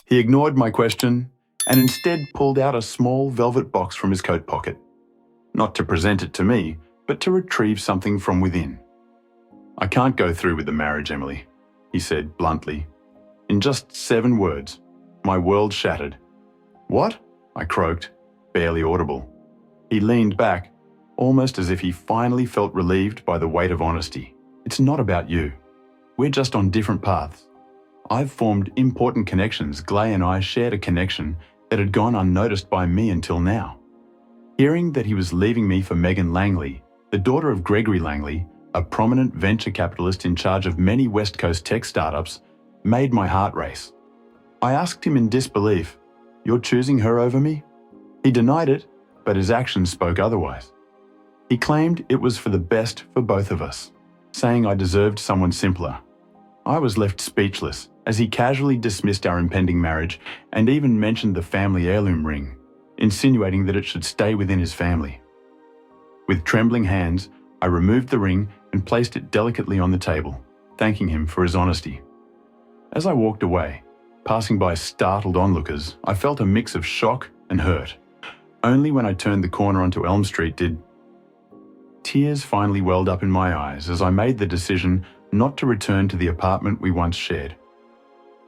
He ignored my question and instead pulled out a small velvet box from his coat pocket. Not to present it to me, but to retrieve something from within. "I can't go through with the marriage, Emily," he said bluntly. In just 7 words, my world shattered. "What?" I croaked, barely audible. He leaned back, almost as if he finally felt relieved by the weight of honesty. "It's not about you. We're just on different paths. I've formed important connections. Glay and I shared a connection that had gone unnoticed by me until now. Hearing that he was leaving me for Megan Langley, the daughter of Gregory Langley, a prominent venture capitalist in charge of many West Coast tech startups, made my heart race. I asked him in disbelief, "You're choosing her over me?" He denied it, but his actions spoke otherwise. He claimed it was for the best for both of us, saying I deserved someone simpler. I was left speechless as he casually dismissed our impending marriage and even mentioned the family heirloom ring, insinuating that it should stay within his family. With trembling hands, I removed the ring and placed it delicately on the table, thanking him for his honesty. As I walked away, passing by startled onlookers, I felt a mix of shock and hurt. Only when I turned the corner onto Elm Street did tears finally welled up in my eyes as I made the decision not to return to the apartment we once shared.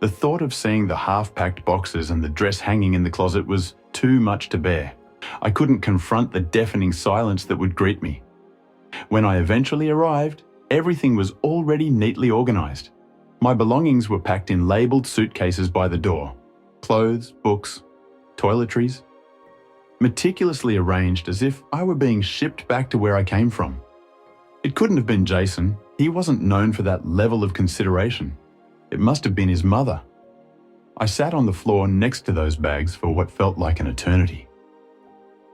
The thought of seeing the half-packed boxes and the dress hanging in the closet was too much to bear. I couldn't confront the deafening silence that would greet me. When I eventually arrived, everything was already neatly organized. My belongings were packed in labeled suitcases by the door. Clothes, books, toiletries, meticulously arranged as if I were being shipped back to where I came from. It couldn't have been Jason. He wasn't known for that level of consideration. It must have been his mother. I sat on the floor next to those bags for what felt like an eternity.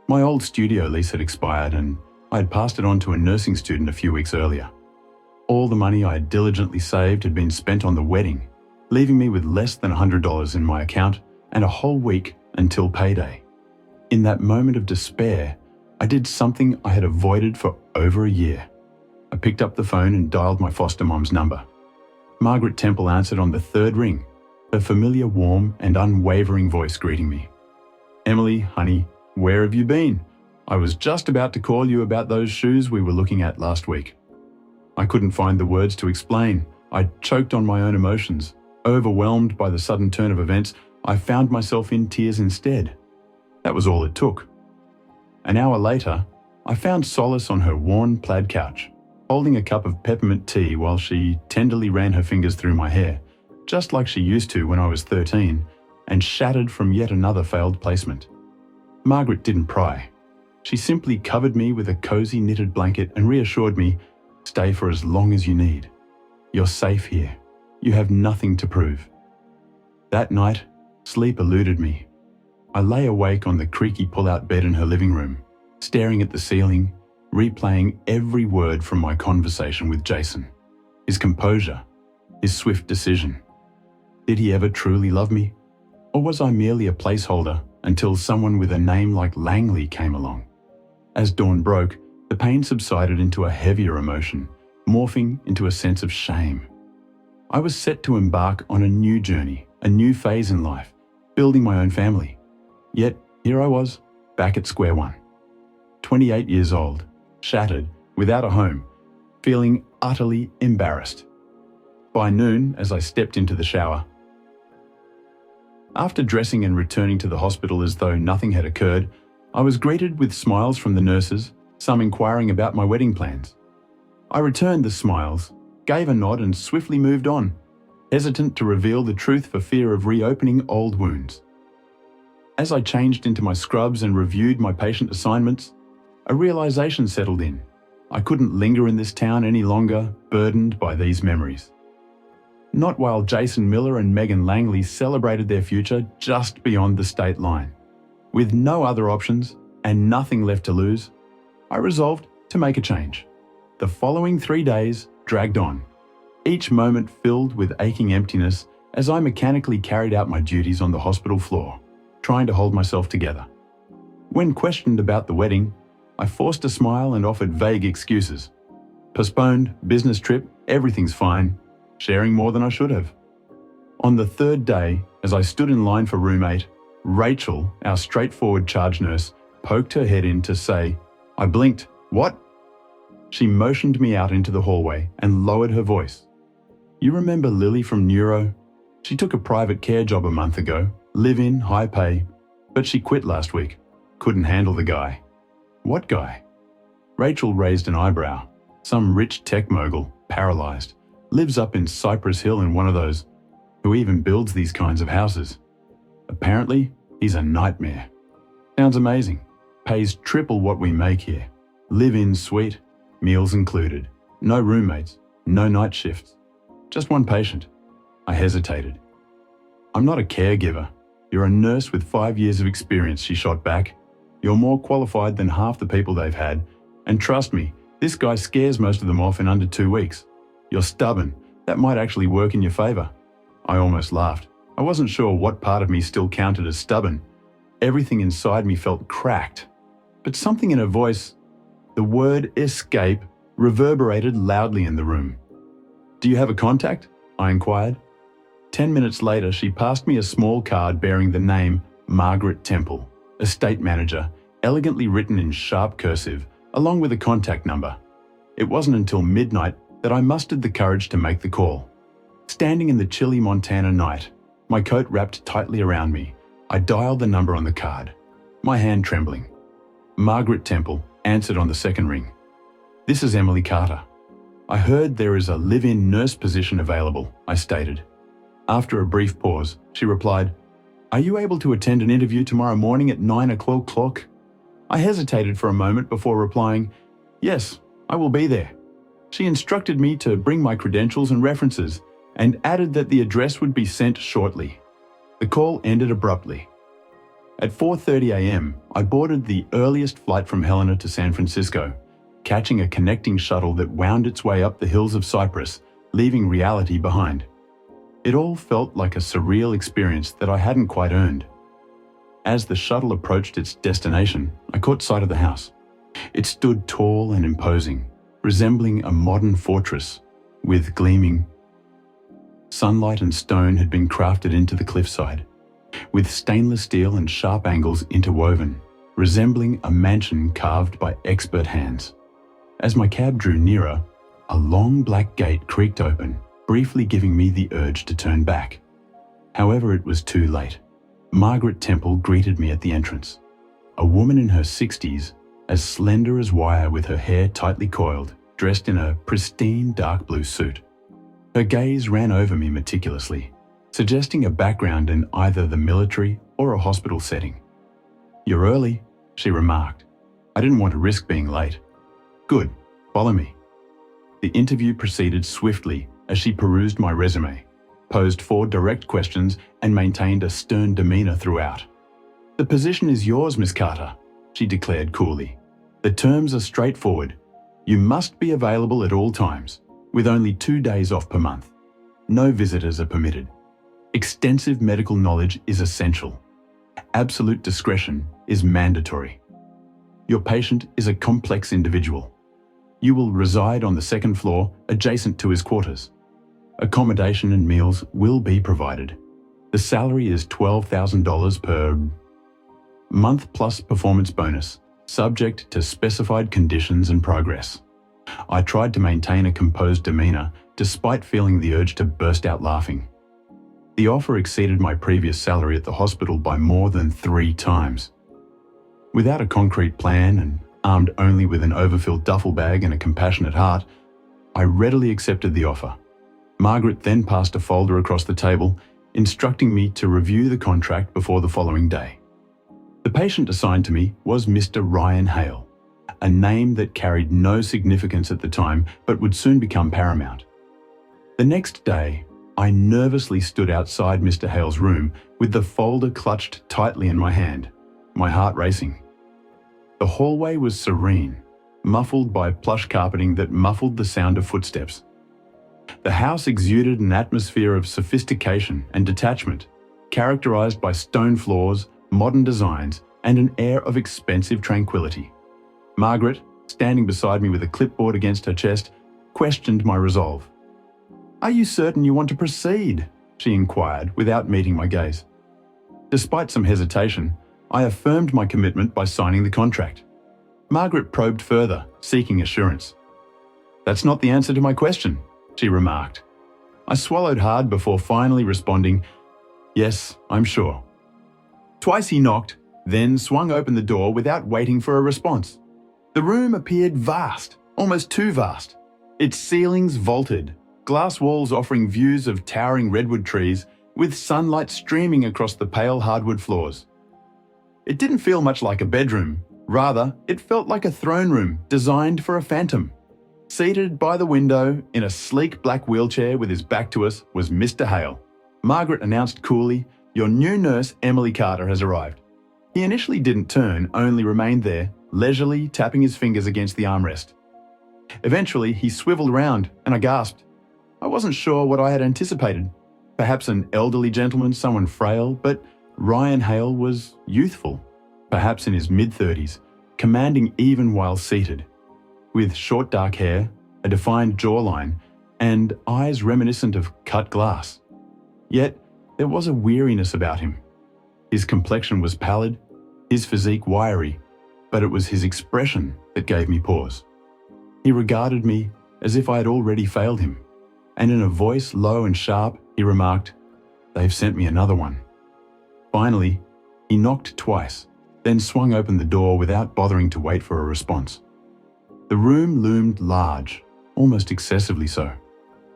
My old studio lease had expired and I had passed it on to a nursing student a few weeks earlier. All the money I had diligently saved had been spent on the wedding, leaving me with less than $100 in my account and a whole week until payday. In that moment of despair, I did something I had avoided for over a year. I picked up the phone and dialed my foster mom's number. Margaret Temple answered on the 3rd ring, her familiar warm and unwavering voice greeting me. "Emily, honey, where have you been? I was just about to call you about those shoes we were looking at last week." I couldn't find the words to explain. I choked on my own emotions. Overwhelmed by the sudden turn of events, I found myself in tears instead. That was all it took. An hour later, I found solace on her worn plaid couch, holding a cup of peppermint tea while she tenderly ran her fingers through my hair, just like she used to when I was 13, and shattered from yet another failed placement. Margaret didn't pry. She simply covered me with a cozy knitted blanket and reassured me, "Stay for as long as you need. You're safe here. You have nothing to prove." That night, sleep eluded me. I lay awake on the creaky pull-out bed in her living room, staring at the ceiling, replaying every word from my conversation with Jason. His composure, his swift decision. Did he ever truly love me? Or was I merely a placeholder until someone with a name like Langley came along? As dawn broke, the pain subsided into a heavier emotion, morphing into a sense of shame. I was set to embark on a new journey, a new phase in life, building my own family. Yet, here I was, back at square one. 28 years old, shattered, without a home, feeling utterly embarrassed. By noon, as I stepped into the shower, after dressing and returning to the hospital as though nothing had occurred, I was greeted with smiles from the nurses, some inquiring about my wedding plans. I returned the smiles, gave a nod and swiftly moved on, hesitant to reveal the truth for fear of reopening old wounds. As I changed into my scrubs and reviewed my patient assignments, a realization settled in. I couldn't linger in this town any longer, burdened by these memories. Not while Jason Miller and Megan Langley celebrated their future just beyond the state line. With no other options and nothing left to lose, I resolved to make a change. The following 3 days dragged on, each moment filled with aching emptiness as I mechanically carried out my duties on the hospital floor, trying to hold myself together. When questioned about the wedding, I forced a smile and offered vague excuses. Postponed, business trip, everything's fine, sharing more than I should have. On the third day, as I stood in line for room 8, Rachel, our straightforward charge nurse, poked her head in to say, I blinked. What? She motioned me out into the hallway and lowered her voice. You remember Lily from Neuro? She took a private care job a month ago, live-in, high pay, but she quit last week. Couldn't handle the guy. What guy? Rachel raised an eyebrow. Some rich tech mogul, paralyzed, lives up in Cypress Hill in one of those. Who even builds these kinds of houses? Apparently, he's a nightmare. Sounds amazing. Pays triple what we make here. Live-in suite, meals included. No roommates, no night shifts. Just one patient. I hesitated. I'm not a caregiver. You're a nurse with 5 years of experience, she shot back. You're more qualified than half the people they've had. And trust me, this guy scares most of them off in under 2 weeks. You're stubborn. That might actually work in your favor. I almost laughed. I wasn't sure what part of me still counted as stubborn. Everything inside me felt cracked. But something in her voice, the word escape, reverberated loudly in the room. Do you have a contact? I inquired. 10 minutes later, she passed me a small card bearing the name Margaret Temple, estate manager, elegantly written in sharp cursive, along with a contact number. It wasn't until midnight that I mustered the courage to make the call. Standing in the chilly Montana night, my coat wrapped tightly around me, I dialed the number on the card, my hand trembling. Margaret Temple answered on the second ring. This is Emily Carter. I heard there is a live-in nurse position available, I stated. After a brief pause, she replied, Are you able to attend an interview tomorrow morning at 9 o'clock? I hesitated for a moment before replying, Yes, I will be there. She instructed me to bring my credentials and references and added that the address would be sent shortly. The call ended abruptly. At 4:30 a.m., I boarded the earliest flight from Helena to San Francisco, catching a connecting shuttle that wound its way up the hills of Cyprus, leaving reality behind. It all felt like a surreal experience that I hadn't quite earned. As the shuttle approached its destination, I caught sight of the house. It stood tall and imposing, resembling a modern fortress, with gleaming sunlight and stone had been crafted into the cliffside, with stainless steel and sharp angles interwoven, resembling a mansion carved by expert hands. As my cab drew nearer, a long black gate creaked open, briefly giving me the urge to turn back. However, it was too late. Margaret Temple greeted me at the entrance. A woman in her 60s, as slender as wire with her hair tightly coiled, dressed in a pristine dark blue suit. Her gaze ran over me meticulously, suggesting a background in either the military or a hospital setting. You're early, she remarked. I didn't want to risk being late. Good, follow me. The interview proceeded swiftly as she perused my resume, posed 4 direct questions, and maintained a stern demeanor throughout. The position is yours, Miss Carter, she declared coolly. The terms are straightforward. You must be available at all times, with only 2 days off per month. No visitors are permitted. Extensive medical knowledge is essential. Absolute discretion is mandatory. Your patient is a complex individual. You will reside on the 2nd floor adjacent to his quarters. Accommodation and meals will be provided. The salary is $12,000 per month plus performance bonus, subject to specified conditions and progress. I tried to maintain a composed demeanor despite feeling the urge to burst out laughing. The offer exceeded my previous salary at the hospital by more than 3 times. Without a concrete plan and armed only with an overfilled duffel bag and a compassionate heart, I readily accepted the offer. Margaret then passed a folder across the table, instructing me to review the contract before the following day. The patient assigned to me was Mr. Ryan Hale, a name that carried no significance at the time but would soon become paramount. The next day, I nervously stood outside Mr. Hale's room with the folder clutched tightly in my hand, my heart racing. The hallway was serene, muffled by plush carpeting that muffled the sound of footsteps. The house exuded an atmosphere of sophistication and detachment, characterized by stone floors, modern designs, and an air of expensive tranquility. Margaret, standing beside me with a clipboard against her chest, questioned my resolve. Are you certain you want to proceed? she inquired without meeting my gaze. Despite some hesitation, I affirmed my commitment by signing the contract. Margaret probed further, seeking assurance. "That's not the answer to my question," she remarked. I swallowed hard before finally responding, "Yes, I'm sure." Twice he knocked, then swung open the door without waiting for a response. The room appeared vast, almost too vast. Its ceilings vaulted, glass walls offering views of towering redwood trees, with sunlight streaming across the pale hardwood floors. It didn't feel much like a bedroom. Rather, it felt like a throne room designed for a phantom. Seated by the window, in a sleek black wheelchair with his back to us, was Mr. Hale. Margaret announced coolly, "Your new nurse, Emily Carter, has arrived." He initially didn't turn, only remained there, leisurely tapping his fingers against the armrest. Eventually, he swiveled around, and I gasped. I wasn't sure what I had anticipated. Perhaps an elderly gentleman, someone frail, but Ryan Hale was youthful, perhaps in his mid-30s, commanding even while seated, with short dark hair, a defined jawline, and eyes reminiscent of cut glass. Yet, there was a weariness about him. His complexion was pallid, his physique wiry, but it was his expression that gave me pause. He regarded me as if I had already failed him, and in a voice low and sharp, he remarked, "They've sent me another one." Finally, he knocked twice, then swung open the door without bothering to wait for a response. The room loomed large, almost excessively so,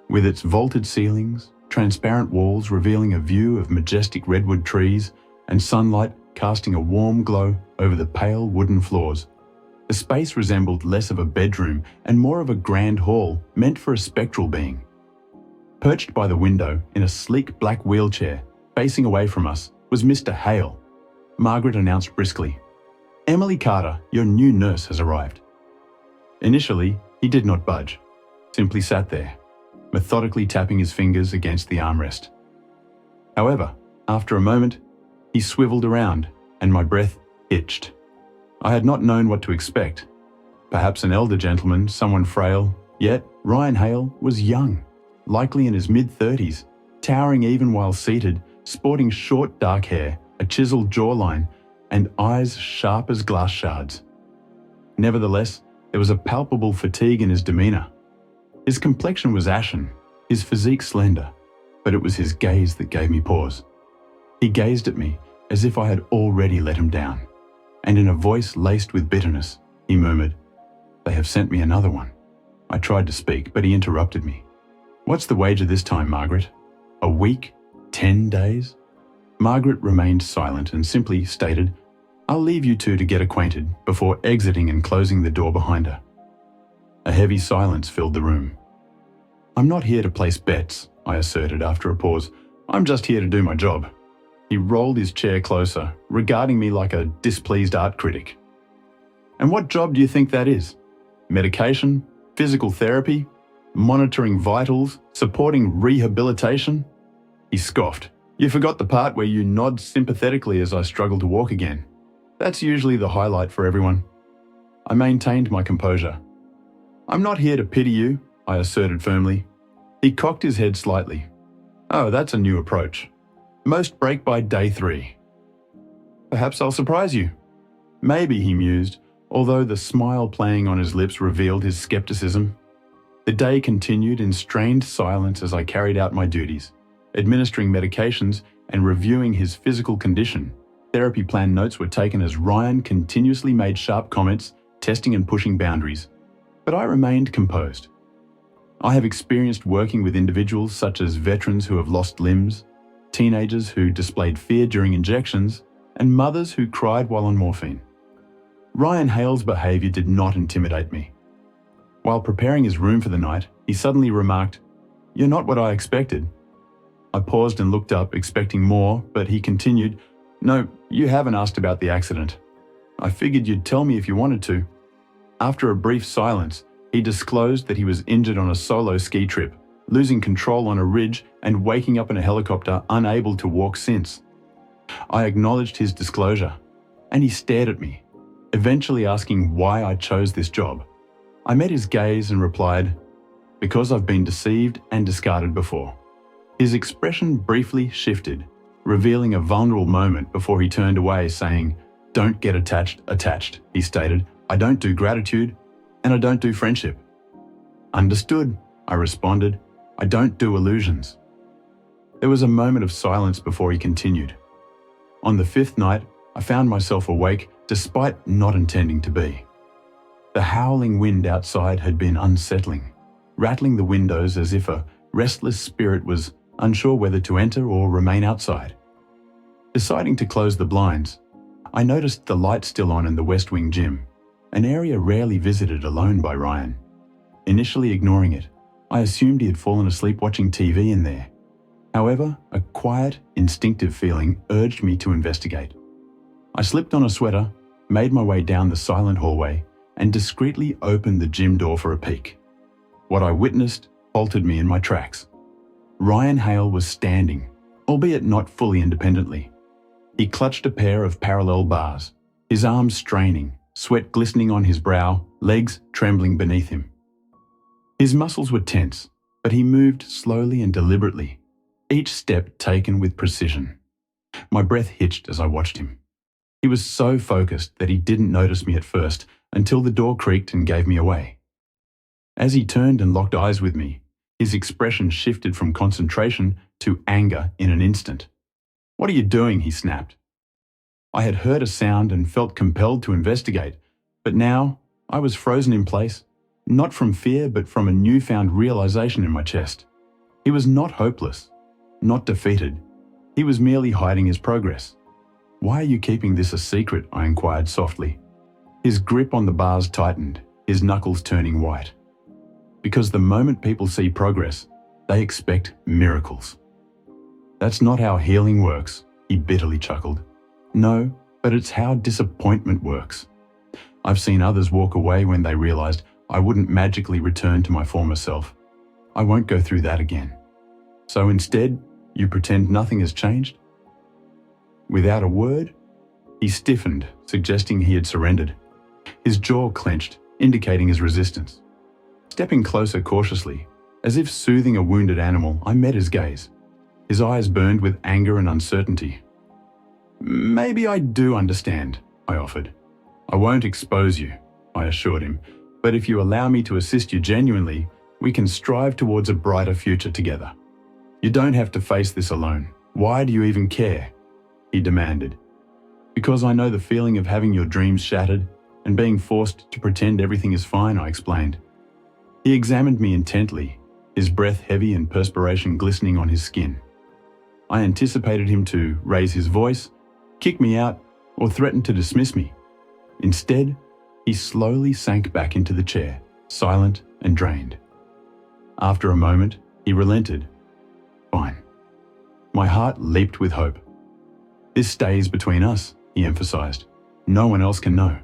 with its vaulted ceilings, transparent walls revealing a view of majestic redwood trees, and sunlight casting a warm glow over the pale wooden floors. The space resembled less of a bedroom and more of a grand hall meant for a spectral being. Perched by the window in a sleek black wheelchair, facing away from us, was Mr. Hale. Margaret announced briskly, "Emily Carter, your new nurse has arrived." Initially, he did not budge, simply sat there, methodically tapping his fingers against the armrest. However, after a moment, he swiveled around, and my breath itched. I had not known what to expect. Perhaps an elder gentleman, someone frail, yet Ryan Hale was young, likely in his mid-30s, towering even while seated, sporting short dark hair, a chiseled jawline, and eyes sharp as glass shards. Nevertheless, there was a palpable fatigue in his demeanour. His complexion was ashen, his physique slender, but it was his gaze that gave me pause. He gazed at me as if I had already let him down, and in a voice laced with bitterness, he murmured, "They have sent me another one." I tried to speak, but he interrupted me. "What's the wager this time, Margaret? A week? 10 days?" Margaret remained silent and simply stated, "I'll leave you two to get acquainted," before exiting and closing the door behind her. A heavy silence filled the room. "I'm not here to place bets," I asserted after a pause. "I'm just here to do my job." He rolled his chair closer, regarding me like a displeased art critic. "And what job do you think that is? Medication? Physical therapy? Monitoring vitals? Supporting rehabilitation?" He scoffed. "You forgot the part where you nod sympathetically as I struggle to walk again. That's usually the highlight for everyone." I maintained my composure. "I'm not here to pity you," I asserted firmly. He cocked his head slightly. "Oh, that's a new approach. Most break by day 3. Perhaps I'll surprise you." "Maybe," he mused, although the smile playing on his lips revealed his skepticism. The day continued in strained silence as I carried out my duties, administering medications and reviewing his physical condition. Therapy plan notes were taken as Ryan continuously made sharp comments, testing and pushing boundaries. But I remained composed. I have experienced working with individuals such as veterans who have lost limbs, teenagers who displayed fear during injections, and mothers who cried while on morphine. Ryan Hale's behaviour did not intimidate me. While preparing his room for the night, he suddenly remarked, "You're not what I expected." I paused and looked up, expecting more, but he continued, "No, you haven't asked about the accident. I figured you'd tell me if you wanted to." After a brief silence, he disclosed that he was injured on a solo ski trip, losing control on a ridge and waking up in a helicopter unable to walk since. I acknowledged his disclosure, and he stared at me, eventually asking why I chose this job. I met his gaze and replied, "Because I've been deceived and discarded before." His expression briefly shifted, revealing a vulnerable moment before he turned away, saying, "Don't get attached," he stated. "I don't do gratitude, and I don't do friendship." "Understood," I responded. "I don't do illusions." There was a moment of silence before he continued. On the fifth night, I found myself awake despite not intending to be. The howling wind outside had been unsettling, rattling the windows as if a restless spirit was unsure whether to enter or remain outside. Deciding to close the blinds, I noticed the light still on in the West Wing gym, an area rarely visited alone by Ryan. Initially ignoring it, I assumed he had fallen asleep watching TV in there. However, a quiet, instinctive feeling urged me to investigate. I slipped on a sweater, made my way down the silent hallway, and discreetly opened the gym door for a peek. What I witnessed halted me in my tracks. Ryan Hale was standing, albeit not fully independently. He clutched a pair of parallel bars, his arms straining, sweat glistening on his brow, legs trembling beneath him. His muscles were tense, but he moved slowly and deliberately, each step taken with precision. My breath hitched as I watched him. He was so focused that he didn't notice me at first until the door creaked and gave me away. As he turned and locked eyes with me, his expression shifted from concentration to anger in an instant. "What are you doing?" he snapped. I had heard a sound and felt compelled to investigate, but now I was frozen in place, not from fear but from a newfound realization in my chest. He was not hopeless, not defeated. He was merely hiding his progress. "Why are you keeping this a secret?" I inquired softly. His grip on the bars tightened, his knuckles turning white. "Because the moment people see progress, they expect miracles." "That's not how healing works," he bitterly chuckled. "No, but it's how disappointment works. I've seen others walk away when they realized I wouldn't magically return to my former self. I won't go through that again. So instead, you pretend nothing has changed?" Without a word, he stiffened, suggesting he had surrendered. His jaw clenched, indicating his resistance. Stepping closer cautiously, as if soothing a wounded animal, I met his gaze. His eyes burned with anger and uncertainty. "Maybe I do understand," I offered. "I won't expose you," I assured him, "but if you allow me to assist you genuinely, we can strive towards a brighter future together. You don't have to face this alone. Why do you even care?" he demanded. "Because I know the feeling of having your dreams shattered and being forced to pretend everything is fine," I explained. He examined me intently, his breath heavy and perspiration glistening on his skin. I anticipated him to raise his voice, kick me out, or threaten to dismiss me. Instead, he slowly sank back into the chair, silent and drained. After a moment, he relented. "Fine." My heart leaped with hope. "This stays between us," he emphasized. "No one else can know."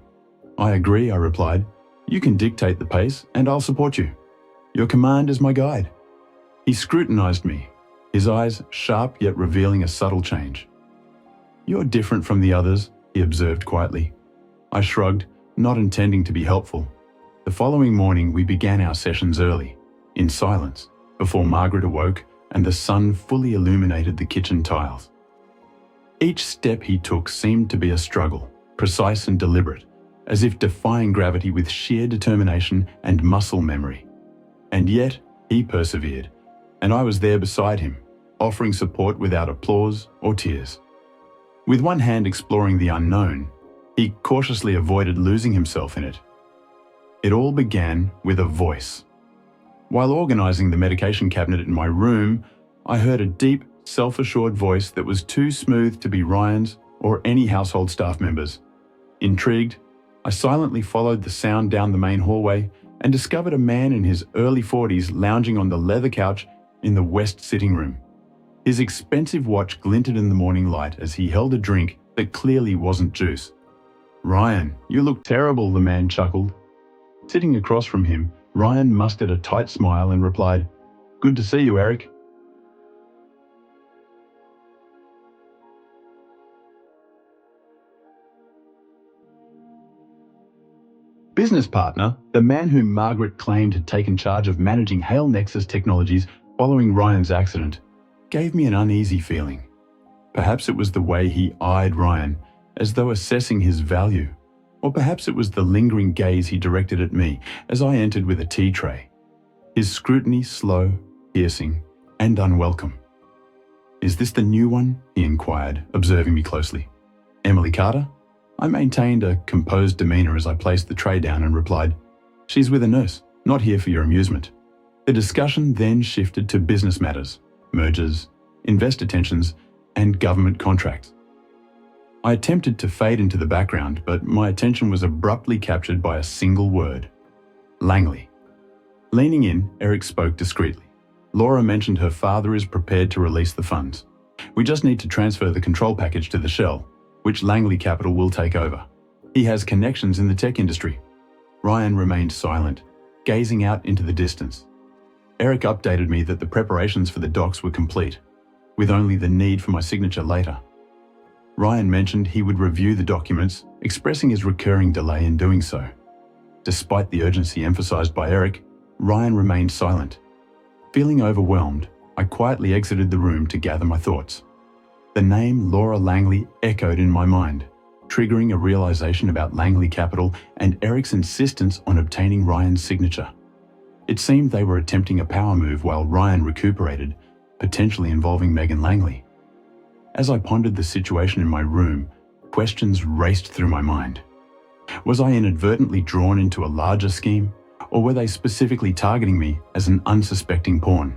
"I agree," I replied. "You can dictate the pace, and I'll support you. Your command is my guide." He scrutinized me, his eyes sharp yet revealing a subtle change. "You're different from the others," he observed quietly. I shrugged, not intending to be helpful. The following morning, we began our sessions early, in silence, before Margaret awoke and the sun fully illuminated the kitchen tiles. Each step he took seemed to be a struggle, precise and deliberate, as if defying gravity with sheer determination and muscle memory. And yet, he persevered, and I was there beside him, offering support without applause or tears. With one hand exploring the unknown, he cautiously avoided losing himself in it. It all began with a voice. While organizing the medication cabinet in my room, I heard a deep, self-assured voice that was too smooth to be Ryan's or any household staff members. Intrigued, I silently followed the sound down the main hallway and discovered a man in his early 40s lounging on the leather couch in the west sitting room. His expensive watch glinted in the morning light as he held a drink that clearly wasn't juice. "Ryan, you look terrible," the man chuckled. Sitting across from him, Ryan mustered a tight smile and replied, "Good to see you, Eric." Business partner, the man whom Margaret claimed had taken charge of managing Hale Nexus Technologies following Ryan's accident, gave me an uneasy feeling. Perhaps it was the way he eyed Ryan, as though assessing his value. Or perhaps it was the lingering gaze he directed at me as I entered with a tea tray. His scrutiny slow, piercing, and unwelcome. "Is this the new one?" he inquired, observing me closely. "Emily Carter?" I maintained a composed demeanor as I placed the tray down and replied, "She's with a nurse, not here for your amusement." The discussion then shifted to business matters, mergers, investor tensions, and government contracts. I attempted to fade into the background, but my attention was abruptly captured by a single word: Langley. Leaning in, Eric spoke discreetly. "Laura mentioned her father is prepared to release the funds. We just need to transfer the control package to the shell, which Langley Capital will take over. He has connections in the tech industry." Ryan remained silent, gazing out into the distance. Eric updated me that the preparations for the docs were complete, with only the need for my signature later. Ryan mentioned he would review the documents, expressing his recurring delay in doing so. Despite the urgency emphasized by Eric, Ryan remained silent. Feeling overwhelmed, I quietly exited the room to gather my thoughts. The name Laura Langley echoed in my mind, triggering a realization about Langley Capital and Eric's insistence on obtaining Ryan's signature. It seemed they were attempting a power move while Ryan recuperated, potentially involving Megan Langley. As I pondered the situation in my room, questions raced through my mind. Was I inadvertently drawn into a larger scheme, or were they specifically targeting me as an unsuspecting pawn?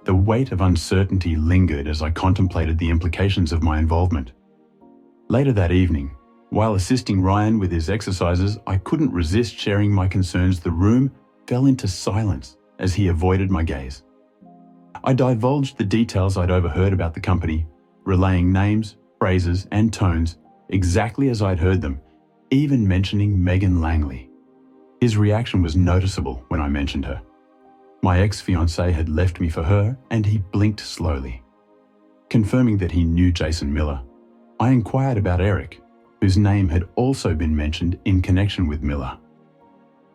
The weight of uncertainty lingered as I contemplated the implications of my involvement. Later that evening, while assisting Ryan with his exercises, I couldn't resist sharing my concerns. The room fell into silence as he avoided my gaze. I divulged the details I'd overheard about the company, relaying names, phrases, and tones exactly as I'd heard them, even mentioning Megan Langley. His reaction was noticeable when I mentioned her. My ex-fiancée had left me for her, and he blinked slowly. Confirming that he knew Jason Miller, I inquired about Eric, whose name had also been mentioned in connection with Miller.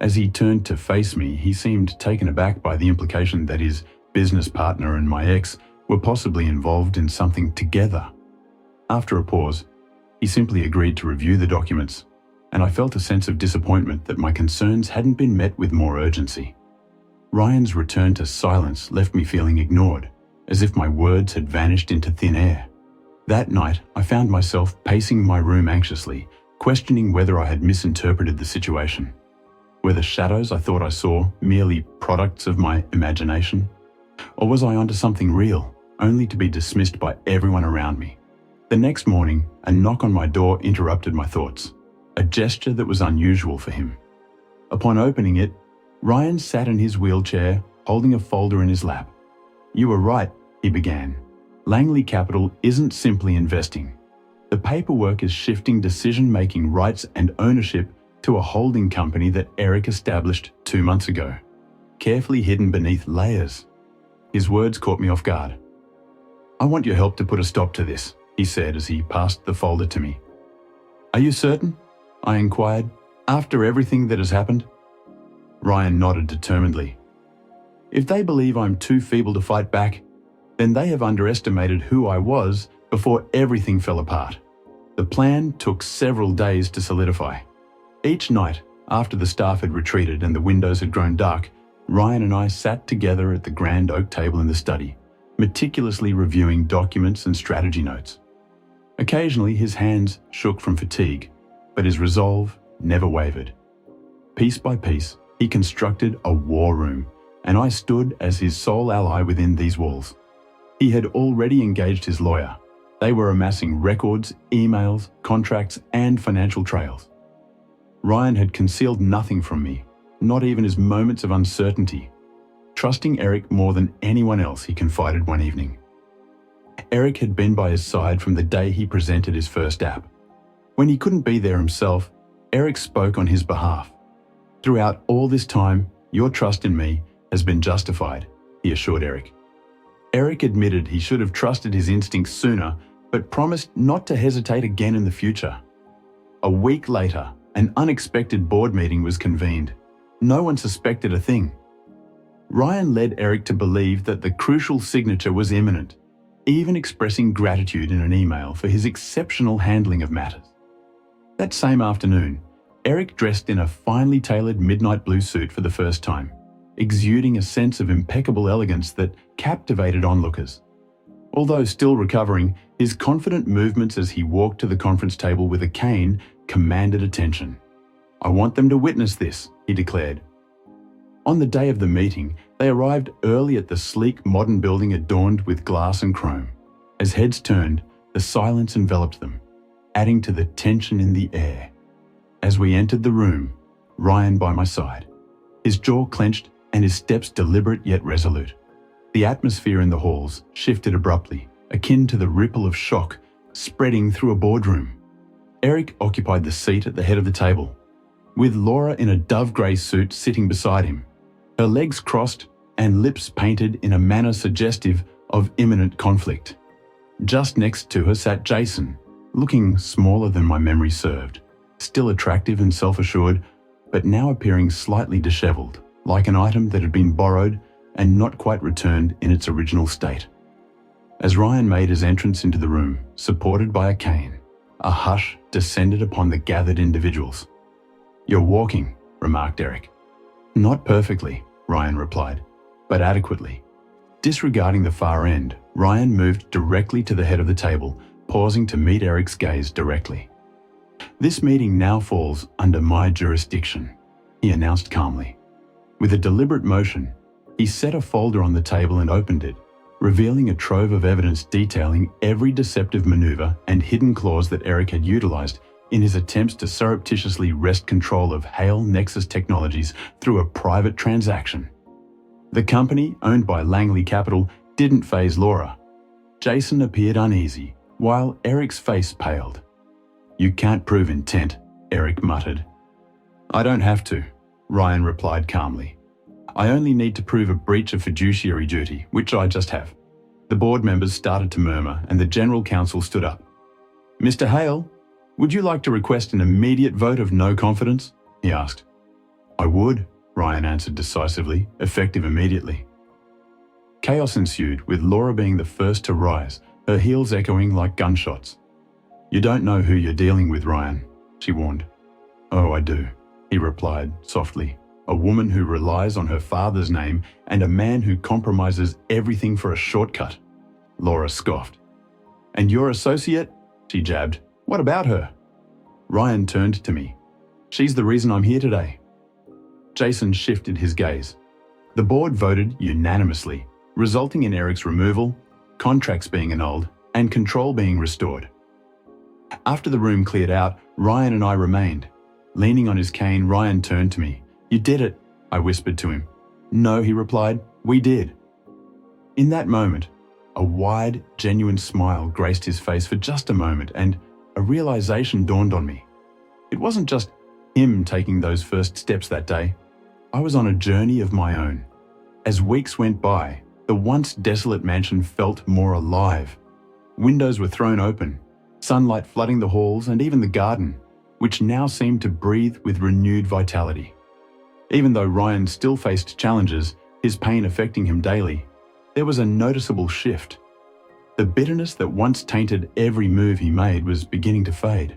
As he turned to face me, he seemed taken aback by the implication that his business partner and my ex were possibly involved in something together. After a pause, he simply agreed to review the documents, and I felt a sense of disappointment that my concerns hadn't been met with more urgency. Ryan's return to silence left me feeling ignored, as if my words had vanished into thin air. That night, I found myself pacing my room anxiously, questioning whether I had misinterpreted the situation. Were the shadows I thought I saw merely products of my imagination? Or was I onto something real, only to be dismissed by everyone around me? The next morning, a knock on my door interrupted my thoughts, a gesture that was unusual for him. Upon opening it, Ryan sat in his wheelchair, holding a folder in his lap. "You were right," he began. "Langley Capital isn't simply investing. The paperwork is shifting decision-making rights and ownership to a holding company that Eric established 2 months ago, carefully hidden beneath layers." His words caught me off guard. "I want your help to put a stop to this," he said as he passed the folder to me. "Are you certain?" I inquired. "After everything that has happened?" Ryan nodded determinedly. "If they believe I'm too feeble to fight back, then they have underestimated who I was before everything fell apart." The plan took several days to solidify. Each night, after the staff had retreated and the windows had grown dark, Ryan and I sat together at the grand oak table in the study, meticulously reviewing documents and strategy notes. Occasionally, his hands shook from fatigue, but his resolve never wavered. Piece by piece, he constructed a war room, and I stood as his sole ally within these walls. He had already engaged his lawyer. They were amassing records, emails, contracts, and financial trails. Ryan had concealed nothing from me, not even his moments of uncertainty. Trusting Eric more than anyone else, he confided one evening. Eric had been by his side from the day he presented his first app. When he couldn't be there himself, Eric spoke on his behalf. "Throughout all this time, your trust in me has been justified," he assured Eric. Eric admitted he should have trusted his instincts sooner, but promised not to hesitate again in the future. A week later, an unexpected board meeting was convened. No one suspected a thing. Ryan led Eric to believe that the crucial signature was imminent, even expressing gratitude in an email for his exceptional handling of matters. That same afternoon, Eric dressed in a finely tailored midnight blue suit for the first time, exuding a sense of impeccable elegance that captivated onlookers. Although still recovering, his confident movements as he walked to the conference table with a cane commanded attention. "I want them to witness this," he declared. On the day of the meeting, they arrived early at the sleek modern building adorned with glass and chrome. As heads turned, the silence enveloped them, adding to the tension in the air. As we entered the room, Ryan by my side, his jaw clenched and his steps deliberate yet resolute. The atmosphere in the halls shifted abruptly, akin to the ripple of shock spreading through a boardroom. Eric occupied the seat at the head of the table, with Laura in a dove-grey suit sitting beside him, her legs crossed and lips painted in a manner suggestive of imminent conflict. Just next to her sat Jason, looking smaller than my memory served, still attractive and self-assured, but now appearing slightly disheveled, like an item that had been borrowed and not quite returned in its original state. As Ryan made his entrance into the room, supported by a cane, a hush descended upon the gathered individuals. "You're walking," remarked Eric. "Not perfectly," Ryan replied, "but adequately." Disregarding the far end, Ryan moved directly to the head of the table, pausing to meet Eric's gaze directly. "This meeting now falls under my jurisdiction," he announced calmly. With a deliberate motion, he set a folder on the table and opened it, revealing a trove of evidence detailing every deceptive maneuver and hidden clause that Eric had utilized in his attempts to surreptitiously wrest control of Hale Nexus Technologies through a private transaction. The company, owned by Langley Capital, didn't faze Laura. Jason appeared uneasy, while Eric's face paled. "You can't prove intent," Eric muttered. "I don't have to," Ryan replied calmly. "I only need to prove a breach of fiduciary duty, which I just have." The board members started to murmur, and the general counsel stood up. "Mr. Hale, would you like to request an immediate vote of no confidence?" he asked. "I would," Ryan answered decisively, effective immediately. Chaos ensued, with Laura being the first to rise, her heels echoing like gunshots. "You don't know who you're dealing with, Ryan," she warned. "Oh, I do," he replied softly. "A woman who relies on her father's name and a man who compromises everything for a shortcut." Laura scoffed. "And your associate?" she jabbed. "What about her?" Ryan turned to me. "She's the reason I'm here today." Jason shifted his gaze. The board voted unanimously, resulting in Eric's removal, contracts being annulled, and control being restored. After the room cleared out, Ryan and I remained. Leaning on his cane, Ryan turned to me. "You did it," I whispered to him. "No," he replied, "we did." In that moment, a wide, genuine smile graced his face for just a moment, and a realization dawned on me. It wasn't just him taking those first steps that day. I was on a journey of my own. As weeks went by, the once desolate mansion felt more alive. Windows were thrown open, sunlight flooding the halls and even the garden, which now seemed to breathe with renewed vitality. Even though Ryan still faced challenges, his pain affecting him daily, there was a noticeable shift. The bitterness that once tainted every move he made was beginning to fade,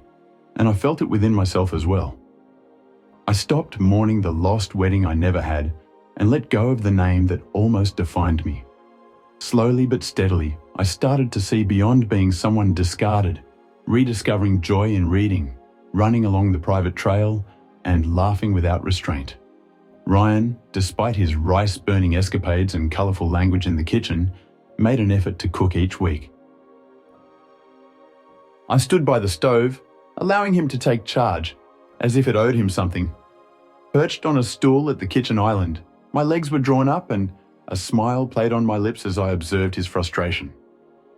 and I felt it within myself as well. I stopped mourning the lost wedding I never had and let go of the name that almost defined me. Slowly but steadily, I started to see beyond being someone discarded, rediscovering joy in reading, running along the private trail, and laughing without restraint. Ryan, despite his rice-burning escapades and colourful language in the kitchen, made an effort to cook each week. I stood by the stove, allowing him to take charge, as if it owed him something. Perched on a stool at the kitchen island, my legs were drawn up and a smile played on my lips as I observed his frustration.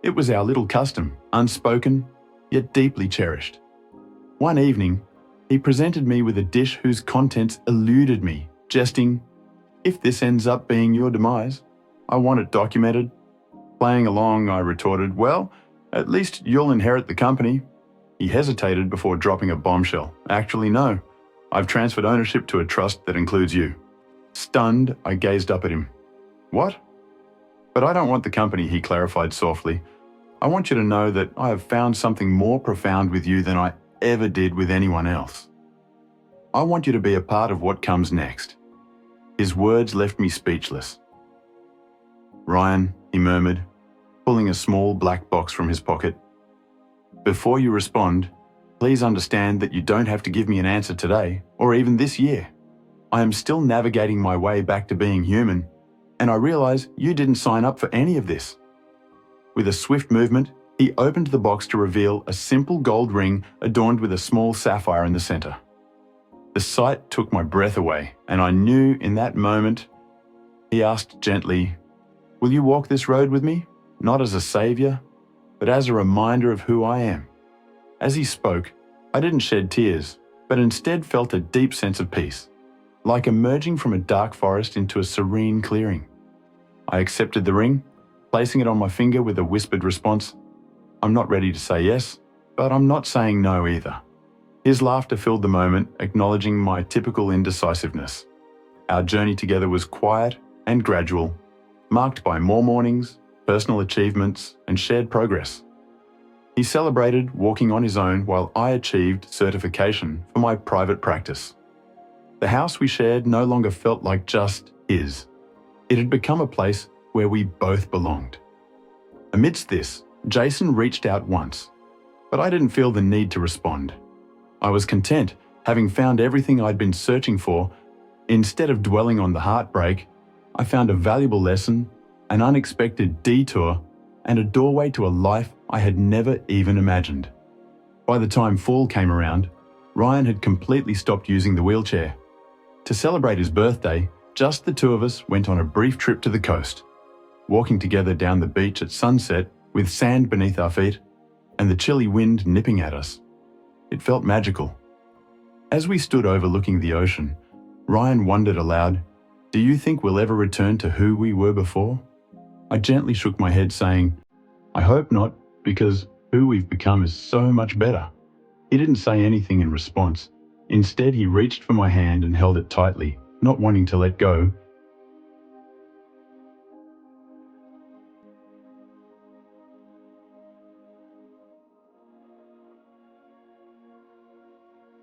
It was our little custom, unspoken, yet deeply cherished. One evening, he presented me with a dish whose contents eluded me, jesting, "If this ends up being your demise, I want it documented." Playing along, I retorted, "Well, at least you'll inherit the company." He hesitated before dropping a bombshell. "Actually, no. I've transferred ownership to a trust that includes you." Stunned, I gazed up at him. "What?" "But I don't want the company," he clarified softly. I want you to know that I have found something more profound with you than I ever did with anyone else. I want you to be a part of what comes next." His words left me speechless. "Ryan," he murmured, pulling a small black box from his pocket. "Before you respond, please understand that you don't have to give me an answer today or even this year. I am still navigating my way back to being human, and I realize you didn't sign up for any of this." With a swift movement, he opened the box to reveal a simple gold ring adorned with a small sapphire in the center. The sight took my breath away, and I knew in that moment. He asked gently, "Will you walk this road with me? Not as a savior, but as a reminder of who I am." As he spoke, I didn't shed tears, but instead felt a deep sense of peace, like emerging from a dark forest into a serene clearing. I accepted the ring, placing it on my finger with a whispered response. "I'm not ready to say yes, but I'm not saying no either." His laughter filled the moment, acknowledging my typical indecisiveness. Our journey together was quiet and gradual, marked by more mornings, personal achievements, and shared progress. He celebrated walking on his own while I achieved certification for my private practice. The house we shared no longer felt like just his. It had become a place where we both belonged. Amidst this, Jason reached out once, but I didn't feel the need to respond. I was content, having found everything I'd been searching for. Instead of dwelling on the heartbreak, I found a valuable lesson, an unexpected detour, and a doorway to a life I had never even imagined. By the time fall came around, Ryan had completely stopped using the wheelchair. To celebrate his birthday, just the two of us went on a brief trip to the coast, walking together down the beach at sunset with sand beneath our feet and the chilly wind nipping at us. It felt magical. As we stood overlooking the ocean, Ryan wondered aloud, "Do you think we'll ever return to who we were before?" I gently shook my head, saying, "I hope not, because who we've become is so much better." He didn't say anything in response. Instead, he reached for my hand and held it tightly, not wanting to let go,